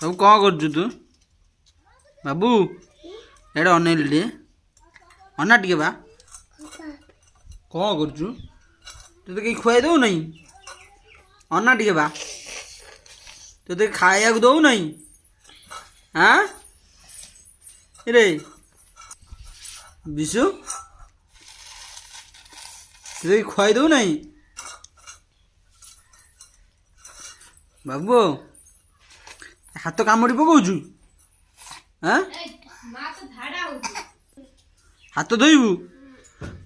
बाबू कौन कर तू बाबू एडे अनेल टे अना टे बा कौन कर तो कहीं खुआई दो नहीं अना टे बा तो खाया दो नहीं हाँ रे विशु तो खुआई दो नहीं बाबू हाथ कामुड़ी पकाउछु हाँ हाथ धोबू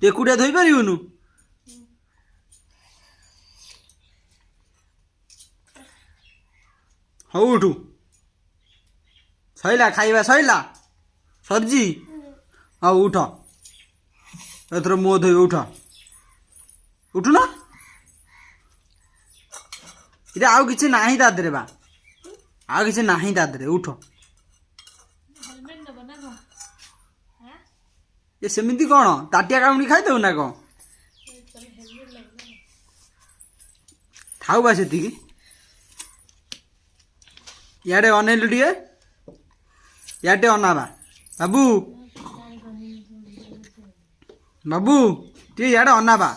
एकुटिया धोई पारूनु हाँ उठू सैला खाइबा सैला सब्जी हाँ उठ एथर मुह धोई उठ उठू ना इटा आउ किछि नाही ता देरे बा आउ किछि नाही ता देरे उठ ये सेमिति कौन ताटिया कामुड़ी खाई दो ना कौन थाऊ बा सेति याडे अनेलु टिके याडे अनाबा बाबू बाबू टिके याडे अनाबा